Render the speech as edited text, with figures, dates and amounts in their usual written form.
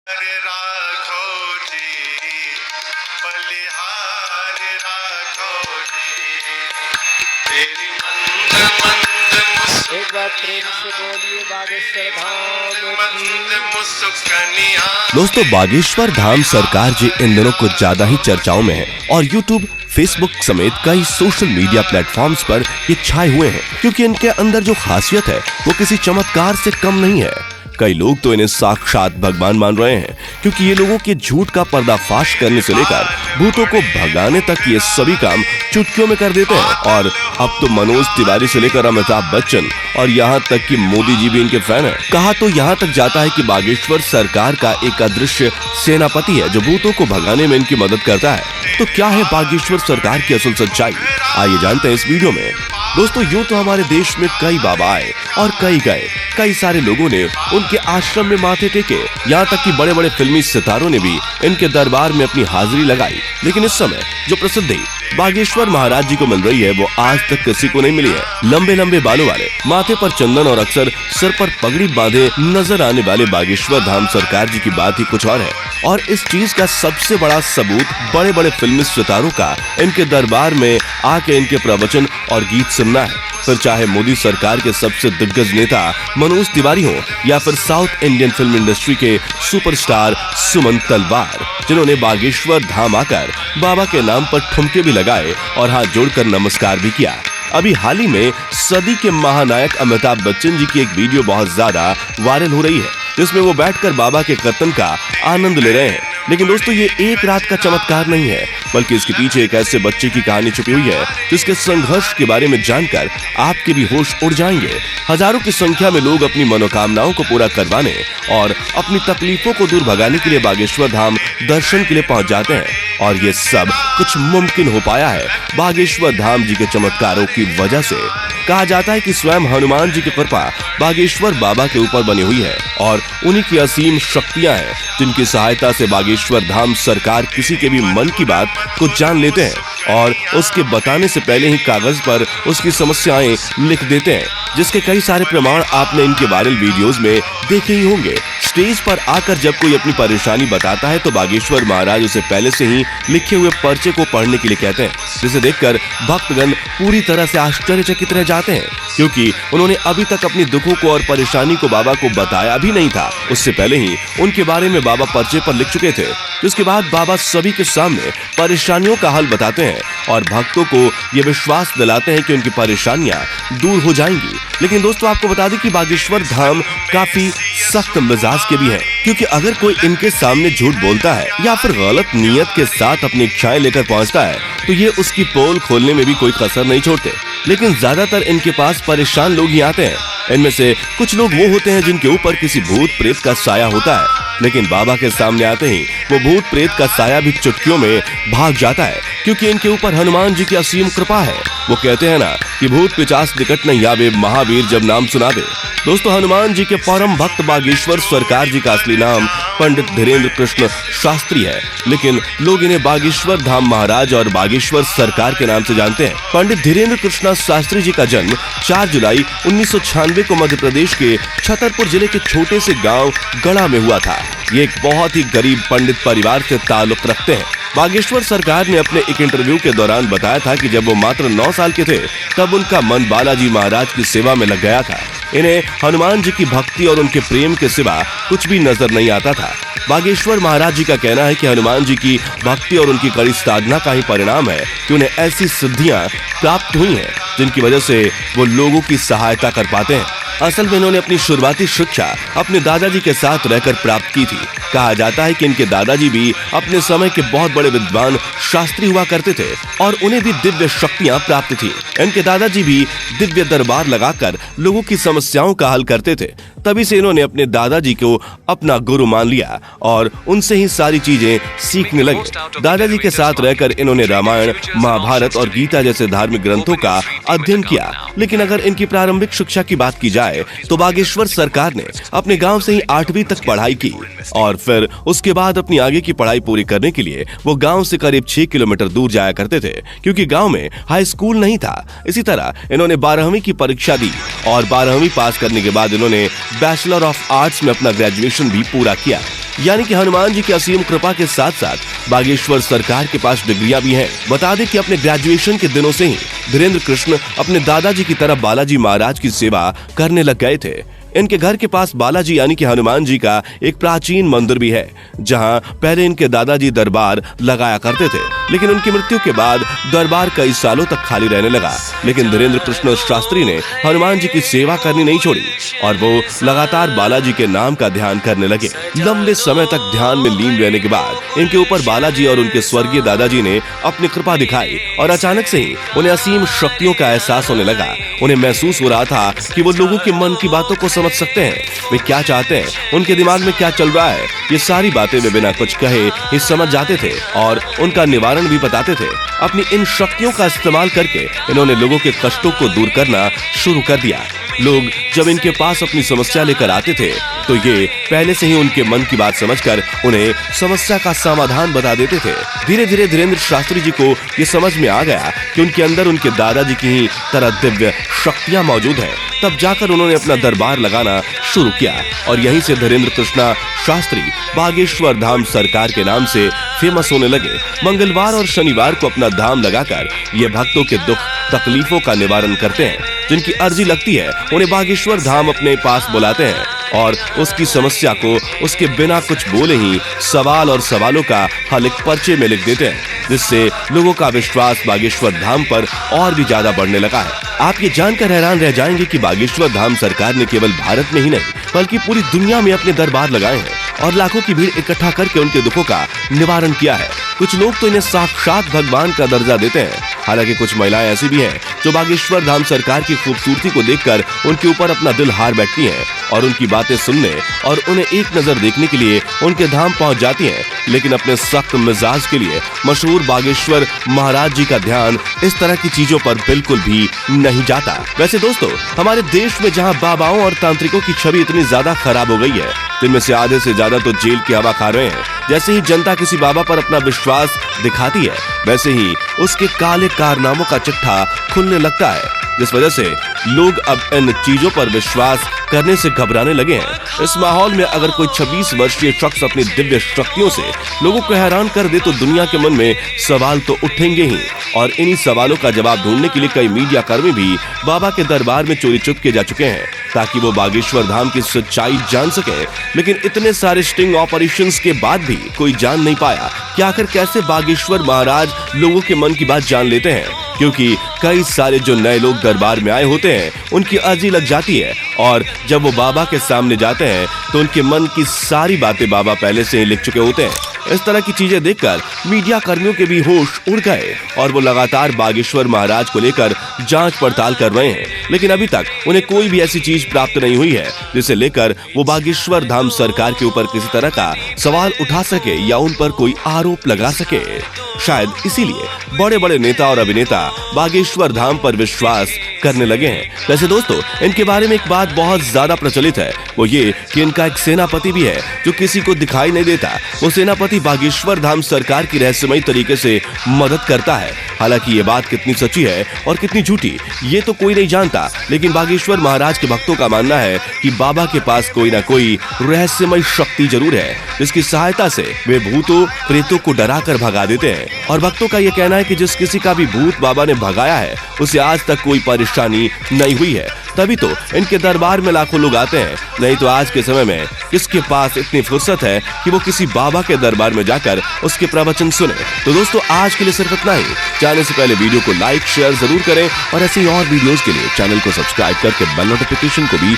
एक बार प्रेम से बोलिए बागेश्वर धाम की। दोस्तों, बागेश्वर धाम सरकार जी इन दिनों कुछ ज्यादा ही चर्चाओं में है और YouTube, फेसबुक समेत कई सोशल मीडिया प्लेटफॉर्म्स पर ये छाए हुए हैं क्योंकि इनके अंदर जो खासियत है वो किसी चमत्कार से कम नहीं है। कई लोग तो इन्हें साक्षात भगवान मान रहे हैं क्योंकि ये लोगों के झूठ का पर्दाफाश करने से लेकर भूतों को भगाने तक ये सभी काम चुटकियों में कर देते हैं। और अब तो मनोज तिवारी से लेकर अमिताभ बच्चन और यहाँ तक कि मोदी जी भी इनके फैन हैं। कहा तो यहाँ तक जाता है कि बागेश्वर सरकार का एक अदृश्य सेनापति है जो भूतों को भगाने में इनकी मदद करता है। तो क्या है बागेश्वर सरकार की असल सच्चाई, आइए जानते हैं इस वीडियो में। दोस्तों, यूँ तो हमारे देश में कई बाबा आए और कई गए, कई सारे लोगों ने उनके आश्रम में माथे टेके, यहाँ तक कि बड़े बड़े फिल्मी सितारों ने भी इनके दरबार में अपनी हाजिरी लगाई। लेकिन इस समय जो प्रसिद्धि बागेश्वर महाराज जी को मिल रही है वो आज तक किसी को नहीं मिली है। लंबे लंबे बालों वाले, माथे पर चंदन और अक्सर सिर पर पगड़ी बांधे नजर आने वाले बागेश्वर धाम सरकार जी की बात ही कुछ और है। और इस चीज का सबसे बड़ा सबूत बड़े बड़े फिल्मी सितारों का इनके दरबार में आके इनके प्रवचन और गीत सुनना है। फिर चाहे मोदी सरकार के सबसे दिग्गज नेता मनोज तिवारी हो या फिर साउथ इंडियन फिल्म इंडस्ट्री के सुपरस्टार सुमन तलवार, जिन्होंने बागेश्वर धाम आकर बाबा के नाम पर ठुमके भी लगाए और हाथ जोड़कर नमस्कार भी किया। अभी हाल ही में सदी के महानायक अमिताभ बच्चन जी की एक वीडियो बहुत ज्यादा वायरल हो रही है जिसमें वो बैठकर बाबा के कीर्तन का आनंद ले रहे हैं। लेकिन दोस्तों, ये एक रात का चमत्कार नहीं है बल्कि इसके पीछे एक ऐसे बच्चे की कहानी छुपी हुई है जिसके संघर्ष के बारे में जानकर आपके भी होश उड़ जाएंगे। हजारों की संख्या में लोग अपनी मनोकामनाओं को पूरा करवाने और अपनी तकलीफों को दूर भगाने के लिए बागेश्वर धाम दर्शन के लिए पहुंच जाते हैं और ये सब कुछ मुमकिन हो पाया है बागेश्वर धाम जी के चमत्कारों की वजह से। कहा जाता है कि स्वयं हनुमान जी की कृपा बागेश्वर बाबा के ऊपर बनी हुई है और उन्हीं की असीम शक्तियां हैं जिनकी सहायता से बागेश्वर धाम सरकार किसी के भी मन की बात को जान लेते हैं और उसके बताने से पहले ही कागज पर उसकी समस्याएं लिख देते हैं, जिसके कई सारे प्रमाण आपने इनके वायरल वीडियोस में देखे ही होंगे। स्टेज पर आकर जब कोई अपनी परेशानी बताता है तो बागेश्वर महाराज उसे पहले से ही लिखे हुए पर्चे को पढ़ने के लिए कहते हैं, जिसे देखकर भक्तगण पूरी तरह से आश्चर्यचकित रह जाते हैं क्योंकि उन्होंने अभी तक अपनी दुखों को और परेशानी को बाबा को बताया भी नहीं था। उससे पहले ही उनके बारे में बाबा पर्चे पर लिख चुके थे, जिसके बाद बाबा सभी के सामने परेशानियों का हल बताते हैं और भक्तों को ये विश्वास दिलाते हैं कि उनकी परेशानियां दूर हो जाएंगी। लेकिन दोस्तों, आपको बता दें कि बागेश्वर धाम काफी सख्त मिजाज के भी हैं क्योंकि अगर कोई इनके सामने झूठ बोलता है या फिर गलत नीयत के साथ अपनी इच्छाएं लेकर पहुंचता है तो ये उसकी पोल खोलने में भी कोई कसर नहीं छोड़ते। लेकिन ज्यादातर इनके पास परेशान लोग ही आते हैं। इनमें से कुछ लोग वो होते हैं जिनके ऊपर किसी भूत प्रेत का साया होता है, लेकिन बाबा के सामने आते ही वो भूत प्रेत का साया भी चुटकियों में भाग जाता है क्योंकि इनके ऊपर हनुमान जी की असीम कृपा है। वो कहते हैं ना कि भूत पिचास निकट नहीं आवे, महावीर जब नाम सुनावे। दोस्तों, हनुमान जी के परम भक्त बागेश्वर सरकार जी का असली नाम पंडित धीरेन्द्र कृष्ण शास्त्री है, लेकिन लोग इन्हें बागेश्वर धाम महाराज और बागेश्वर सरकार के नाम से जानते हैं। पंडित धीरेन्द्र कृष्ण शास्त्री जी का जन्म 4 जुलाई 1996 को मध्य प्रदेश के छतरपुर जिले के छोटे से गांव गढ़ा में हुआ था। ये एक बहुत ही गरीब पंडित परिवार से ताल्लुक रखते हैं। बागेश्वर सरकार ने अपने एक इंटरव्यू के दौरान बताया था कि जब वो मात्र 9 साल के थे तब उनका मन बालाजी महाराज की सेवा में लग गया था। इन्हें हनुमान जी की भक्ति और उनके प्रेम के सिवा कुछ भी नजर नहीं आता था। बागेश्वर महाराज जी का कहना है कि हनुमान जी की भक्ति और उनकी कड़ी साधना का ही परिणाम है कि उन्हें ऐसी सिद्धियां प्राप्त हुई हैं जिनकी वजह से वो लोगों की सहायता कर पाते हैं। असल में इन्होंने अपनी शुरुआती शिक्षा अपने दादाजी के साथ रहकर प्राप्त की थी। कहा जाता है कि इनके दादाजी भी अपने समय के बहुत बड़े विद्वान शास्त्री हुआ करते थे और उन्हें भी दिव्य शक्तियां प्राप्त थी। इनके दादाजी भी दिव्य दरबार लगाकर लोगों की समस्याओं का हल करते थे। तभी से इन्होंने अपने दादाजी को अपना गुरु मान लिया और उनसे ही सारी चीजें सीखने लगे। दादाजी के साथ रहकर इन्होंने रामायण, महाभारत और गीता जैसे धार्मिक ग्रंथों का अध्ययन किया। लेकिन अगर इनकी प्रारंभिक शिक्षा की बात की जाए तो बागेश्वर सरकार ने अपने गांव से ही 8वीं तक पढ़ाई की और फिर उसके बाद अपनी आगे की पढ़ाई पूरी करने के लिए वो गांव से करीब 6 किलोमीटर दूर जाया करते थे क्योंकि गांव में हाई स्कूल नहीं था। इसी तरह इन्होंने 12वीं की परीक्षा दी और 12वीं पास करने के बाद इन्होंने बैचलर ऑफ आर्ट्स में अपना ग्रेजुएशन भी पूरा किया। यानी कि हनुमान जी की असीम कृपा के साथ साथ बागेश्वर सरकार के पास डिग्रियां भी हैं। बता दें कि अपने ग्रेजुएशन के दिनों से ही धीरेन्द्र कृष्ण अपने दादाजी की तरह बालाजी महाराज की सेवा करने लग गए थे। इनके घर के पास बालाजी यानी कि हनुमान जी का एक प्राचीन मंदिर भी है, जहां पहले इनके दादाजी दरबार लगाया करते थे, लेकिन उनकी मृत्यु के बाद दरबार कई सालों तक खाली रहने लगा। लेकिन धीरेन्द्र कृष्ण शास्त्री ने हनुमान जी की सेवा करनी नहीं छोड़ी और वो लगातार बालाजी के नाम का ध्यान करने लगे। लंबे समय तक ध्यान में लीन रहने के बाद इनके ऊपर बालाजी और उनके स्वर्गीय दादाजी ने अपनी कृपा दिखाई और अचानक से ही उन्हें असीम शक्तियों का एहसास होने लगा। उन्हें महसूस हो रहा था कि वो लोगों के मन की बातों को समझ सकते हैं, वे क्या चाहते हैं, उनके दिमाग में क्या चल रहा है। ये सारी बातें वे बिना कुछ कहे ही समझ जाते थे और उनका निवारण भी बताते थे। अपनी इन शक्तियों का इस्तेमाल करके इन्होंने लोगों के कष्टों को दूर करना शुरू कर दिया। लोग जब इनके पास अपनी समस्या लेकर आते थे तो ये पहले से ही उनके मन की बात समझकर उन्हें समस्या का समाधान बता देते थे। धीरे धीरे धीरेन्द्र शास्त्री जी को ये समझ में आ गया कि उनके अंदर उनके दादाजी की ही तरह दिव्य शक्तियां मौजूद है। तब जाकर उन्होंने अपना दरबार लगाना शुरू किया और यहीं से धीरेन्द्र कृष्णा शास्त्री बागेश्वर धाम सरकार के नाम से फेमस होने लगे। मंगलवार और शनिवार को अपना धाम लगाकर ये भक्तों के दुख तकलीफों का निवारण करते हैं। जिनकी अर्जी लगती है उन्हें बागेश्वर धाम अपने पास बुलाते हैं और उसकी समस्या को उसके बिना कुछ बोले ही सवाल और सवालों का हल एक पर्चे में लिख देते हैं, जिससे लोगों का विश्वास बागेश्वर धाम पर और भी ज्यादा बढ़ने लगा है। आप ये जानकर हैरान रह जाएंगे कि बागेश्वर धाम सरकार ने केवल भारत में ही नहीं बल्कि पूरी दुनिया में अपने दरबार लगाए हैं और लाखों की भीड़ इकट्ठा करके उनके दुखों का निवारण किया है। कुछ लोग तो इन्हें साक्षात भगवान का दर्जा देते हैं। हालांकि कुछ महिलाएं ऐसी भी हैं जो बागेश्वर धाम सरकार की खूबसूरती को देखकर उनके ऊपर अपना दिल हार बैठती हैं और उनकी बातें सुनने और उन्हें एक नजर देखने के लिए उनके धाम पहुंच जाती हैं। लेकिन अपने सख्त मिजाज के लिए मशहूर बागेश्वर महाराज जी का ध्यान इस तरह की चीजों पर बिल्कुल भी नहीं जाता। वैसे दोस्तों, हमारे देश में जहां बाबाओं और तांत्रिकों की छवि इतनी ज्यादा खराब हो गई है, जिनमें से आधे से ज्यादा तो जेल की हवा खा रहे हैं, जैसे ही जनता किसी बाबा पर अपना विश्वास दिखाती है वैसे ही उसके काले कारनामों का चिट्ठा खुलने लगता है, जिस वजह से लोग अब इन चीजों पर विश्वास करने से घबराने लगे हैं। इस माहौल में अगर कोई 26 वर्षीय शख्स अपनी दिव्य शक्तियों से लोगों को हैरान कर दे तो दुनिया के मन में सवाल तो उठेंगे ही और इन्हीं सवालों का जवाब ढूंढने के लिए कई मीडिया कर्मी भी बाबा के दरबार में चोरी चुपके जा चुके हैं ताकि वो बागेश्वर धाम की सच्चाई जान सके। लेकिन इतने सारे स्टिंग ऑपरेशंस के बाद भी कोई जान नहीं पाया कि आखिर कैसे बागेश्वर महाराज लोगों के मन की बात जान लेते हैं, क्योंकि कई सारे जो नए लोग दरबार में आए होते हैं उनकी अर्जी लग जाती है और जब वो बाबा के सामने जाते हैं तो उनके मन की सारी बातें बाबा पहले से ही लिख चुके होते हैं। इस तरह की चीजें देखकर मीडिया कर्मियों के भी होश उड़ गए और वो लगातार बागेश्वर महाराज को लेकर जांच पड़ताल कर रहे हैं, लेकिन अभी तक उन्हें कोई भी ऐसी चीज प्राप्त नहीं हुई है जिसे लेकर वो बागेश्वर धाम सरकार के ऊपर किसी तरह का सवाल उठा सके या उन पर कोई आरोप लगा सके। शायद इसीलिए बड़े बड़े नेता और अभिनेता बागेश्वर धाम पर विश्वास करने लगे हैं। वैसे दोस्तों, इनके बारे में एक बात बहुत ज्यादा प्रचलित है, वो ये कि इनका एक सेनापति भी है जो किसी को दिखाई नहीं देता। वो सेनापति बागेश्वर धाम सरकार की रहस्यमयी तरीके से मदद करता है। हालांकि ये बात कितनी सच्ची है और कितनी झूठी ये तो कोई नहीं जानता, लेकिन बागेश्वर महाराज के भक्तों का मानना है कि बाबा के पास कोई ना कोई रहस्यमय शक्ति जरूर है जिसकी सहायता से वे भूतों प्रेतों को डरा कर भगा देते हैं। और भक्तों का ये कहना है कि जिस किसी का भी भूत बाबा ने भगाया है उसे आज तक कोई परेशानी नहीं हुई है। तभी तो इनके दरबार में लाखों लोग आते हैं, नहीं तो आज के समय में किसके पास इतनी फुर्सत है कि वो किसी बाबा के दरबार में जाकर उसके प्रवचन सुने। तो दोस्तों, आज के लिए सिर्फ इतना ही। जाने से पहले वीडियो को लाइक शेयर जरूर करें और ऐसे ही और वीडियोस के लिए चैनल को सब्सक्राइब करके बेल नोटिफिकेशन को भी